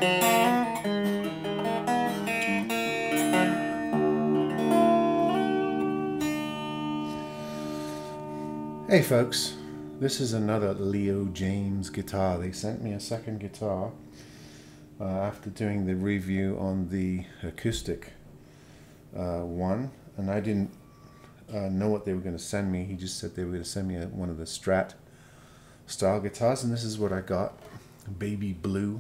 Hey folks, this is another Leo Jaymz guitar. They sent me a second guitar after doing the review on the acoustic one, and I didn't know what they were going to send me. He just said they were going to send me one of the Strat style guitars, and this is what I got, baby blue.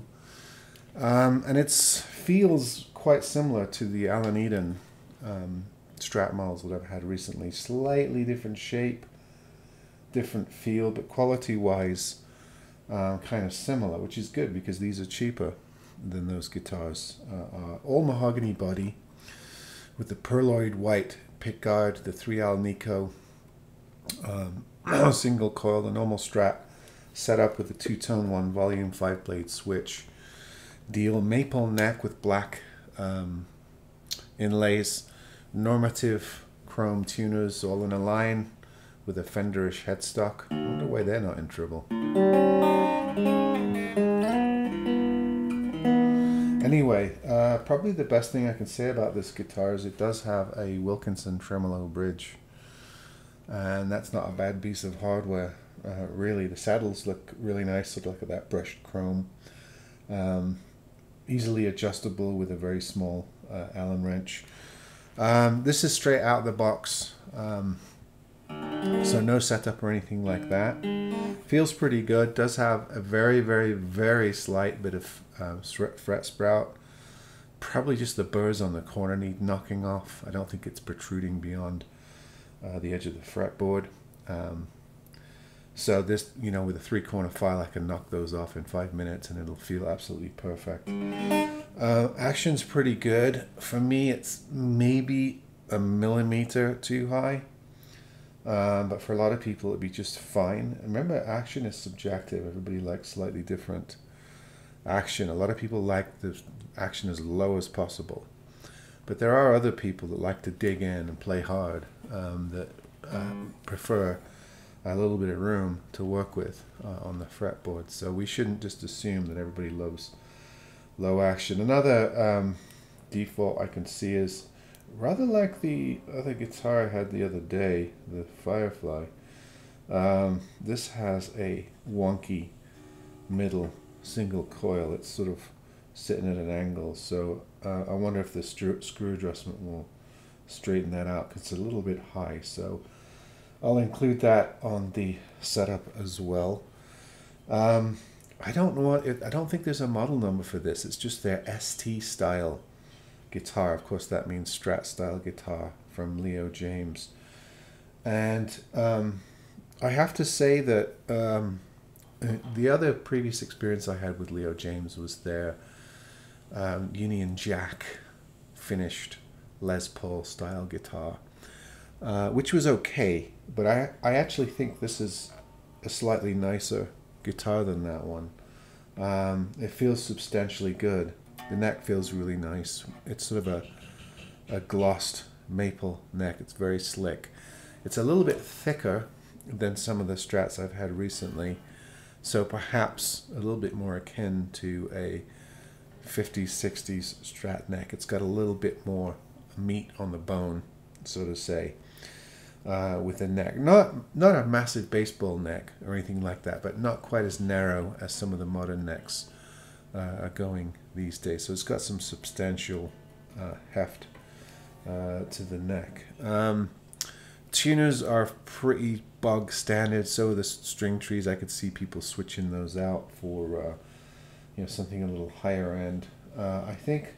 And it feels quite similar to the Alan Eden Strat models that I've had recently. Slightly different shape, different feel, but quality wise kind of similar, which is good because these are cheaper than those guitars are. All mahogany body with the pearloid white pickguard, the 3L Nico single coil, the normal Strat set up with the two-tone 1 volume 5-blade switch deal, maple neck with black inlays, normative chrome tuners all in a line with a Fenderish headstock. I wonder why they're not in trouble. Anyway, probably the best thing I can say about this guitar is it does have a Wilkinson Tremolo bridge, and that's not a bad piece of hardware. Really, the saddles look really nice, sort of like that brushed chrome. Easily adjustable with a very small Allen wrench. This is straight out of the box. So no setup or anything like that. Feels pretty good. Does have a very, very, very slight bit of fret sprout. Probably just the burrs on the corner need knocking off. I don't think it's protruding beyond the edge of the fretboard. So this, you know, with a 3-corner file, I can knock those off in 5 minutes and it'll feel absolutely perfect. Action's pretty good. For me, it's maybe a millimeter too high. But for a lot of people it'd be just fine. Remember, action is subjective. Everybody likes slightly different action. A lot of people like the action as low as possible, but there are other people that like to dig in and play hard, that prefer a little bit of room to work with on the fretboard. So we shouldn't just assume that everybody loves low action. Another default I can see is rather like the other guitar I had the other day, the Firefly. This has a wonky middle single coil. It's sort of sitting at an angle, so I wonder if the screw adjustment will straighten that out, because it's a little bit high. So I'll include that on the setup as well. I don't know I don't think there's a model number for this. It's just their ST style guitar. Of course, that means Strat style guitar from Leo Jaymz. And I have to say that the other previous experience I had with Leo Jaymz was their Union Jack finished Les Paul style guitar, which was okay, but I actually think this is a slightly nicer guitar than that one. It feels substantially good. The neck feels really nice. It's sort of a glossed maple neck. It's very slick. It's a little bit thicker than some of the Strats I've had recently, so perhaps a little bit more akin to a 50s, 60s Strat neck. It's got a little bit more meat on the bone, so to say, with the neck. Not a massive baseball neck or anything like that, but not quite as narrow as some of the modern necks are going these days. So it's got some substantial heft to the neck. Tuners are pretty bog standard. So are the string trees. I could see people switching those out for something a little higher end. I think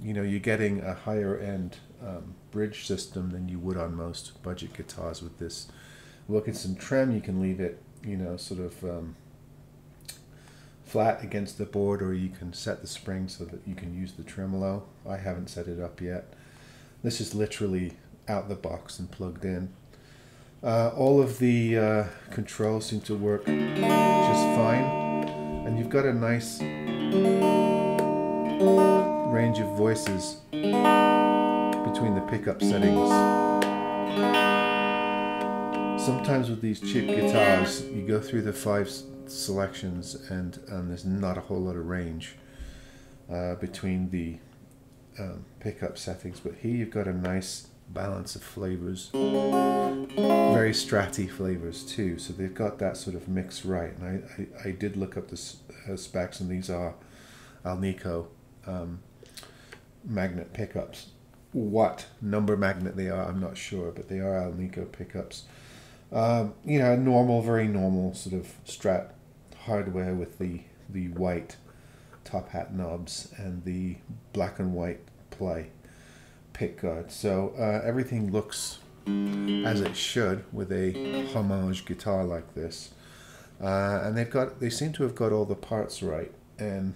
you're getting a higher end bridge system than you would on most budget guitars with this Wilkinson Trem. You can leave it sort of flat against the board, or you can set the spring so that you can use the tremolo. I haven't set it up yet. This is literally out the box and plugged in. All of the controls seem to work just fine, and you've got a nice range of voices between the pickup settings. Sometimes with these cheap guitars, you go through the five selections, and there's not a whole lot of range between the pickup settings. But here you've got a nice balance of flavors, very stratty flavors too. So they've got that sort of mix right. And I did look up the specs, and these are Alnico magnet pickups. What number magnet they are, I'm not sure, but they are Alnico pickups. You know, normal, very normal sort of Strat hardware with the white top hat knobs and the black and white play pick guard. So everything looks as it should with a homage guitar like this. And they seem to have got all the parts right. And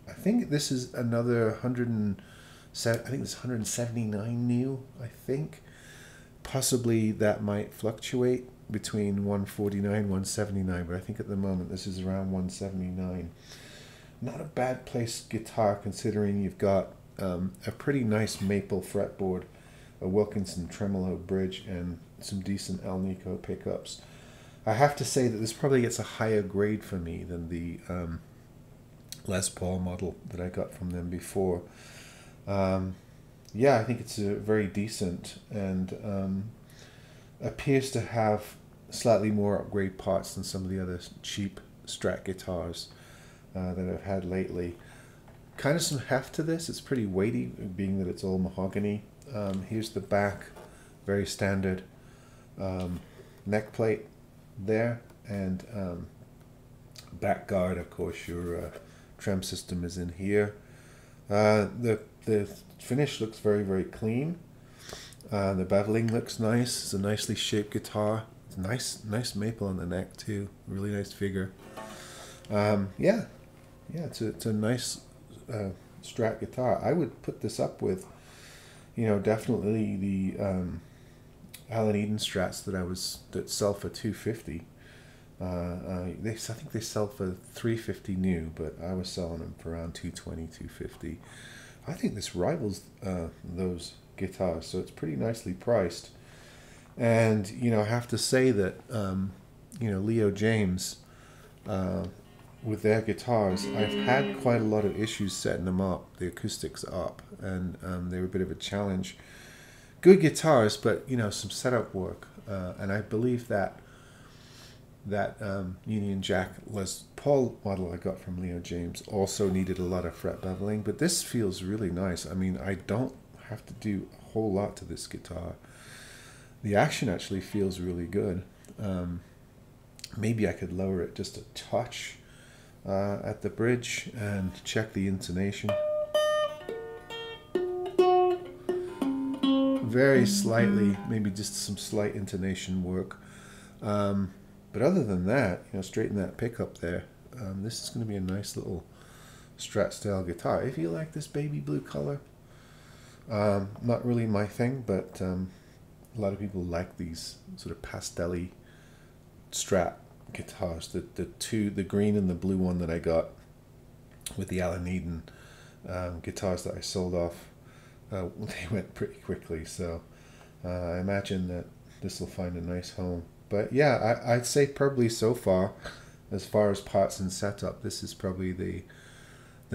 I think this is another 179 new, I think. Possibly that might fluctuate between 149 179, but I think at the moment this is around 179. Not a bad placed guitar considering you've got a pretty nice maple fretboard, a Wilkinson Tremolo bridge, and some decent Alnico pickups. I have to say that this probably gets a higher grade for me than the Les Paul model that I got from them before. Yeah, I think it's a very decent, and appears to have slightly more upgrade parts than some of the other cheap Strat guitars that I've had lately. Kind of some heft to this. It's pretty weighty, being that it's all mahogany. Here's the back, very standard neck plate there, and back guard. Of course, your trem system is in here. The finish looks very, very clean. The beveling looks nice. It's a nicely shaped guitar. It's nice maple on the neck too. Really nice figure. Yeah, it's a nice Strat guitar. I would put this up with, you know, definitely the Alan Eden Strats that sell for $250. I think they sell for $350 new, but I was selling them for around $220, $250. I think this rivals those guitars, so it's pretty nicely priced. And you know, I have to say that you know, Leo Jaymz with their guitars, I've had quite a lot of issues setting them up, the acoustics up, and they were a bit of a challenge. Good guitars, but you know, some setup work, and I believe that Union Jack Les Paul model I got from Leo Jaymz also needed a lot of fret beveling, but this feels really nice. I mean, I don't have to do a whole lot to this guitar. The action actually feels really good. Maybe I could lower it just a touch at the bridge and check the intonation. Very slightly, maybe just some slight intonation work. But other than that, you know, straighten that pickup there. This is going to be a nice little Strat style guitar. If you like this baby blue color, not really my thing, but a lot of people like these sort of pastel-y Strat guitars. The green and the blue one that I got with the Alan Eden guitars that I sold off, they went pretty quickly. So I imagine that this will find a nice home. But yeah, I'd say probably so far as parts and setup, this is probably the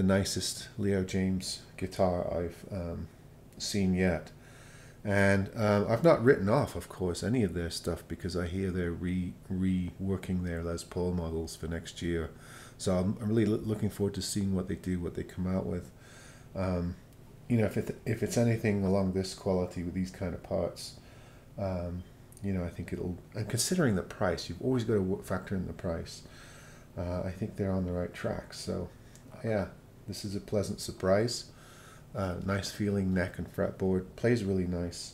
nicest Leo Jaymz guitar I've seen yet. And I've not written off, of course, any of their stuff, because I hear they're reworking their Les Paul models for next year. So I'm really looking forward to seeing what they do, what they come out with. You know, if it's anything along this quality with these kind of parts, you know, I think it'll, and considering the price, you've always got to factor in the price. I think they're on the right track. So yeah, this is a pleasant surprise. Nice feeling neck and fretboard, plays really nice.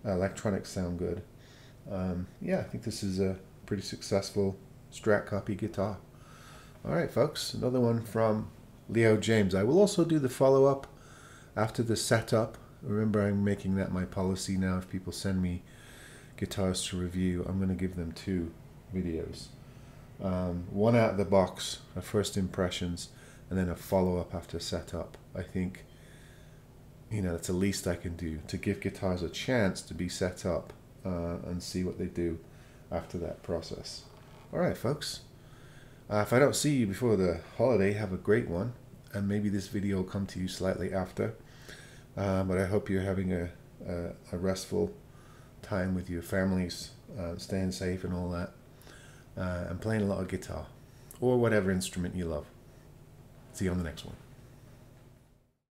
Electronics sound good. Yeah, I think this is a pretty successful Strat copy guitar. Alright folks, another one from Leo Jaymz. I will also do the follow-up after the setup. Remember, I'm making that my policy now. If people send me guitars to review, I'm going to give them 2 videos. One out of the box, a first impressions, and then a follow-up after setup. I think, you know, it's the least I can do to give guitars a chance to be set up and see what they do after that process. Alright folks, If I don't see you before the holiday, have a great one. And maybe this video will come to you slightly after. But I hope you're having a restful time with your families, staying safe and all that. And playing a lot of guitar. Or whatever instrument you love. See you on the next one.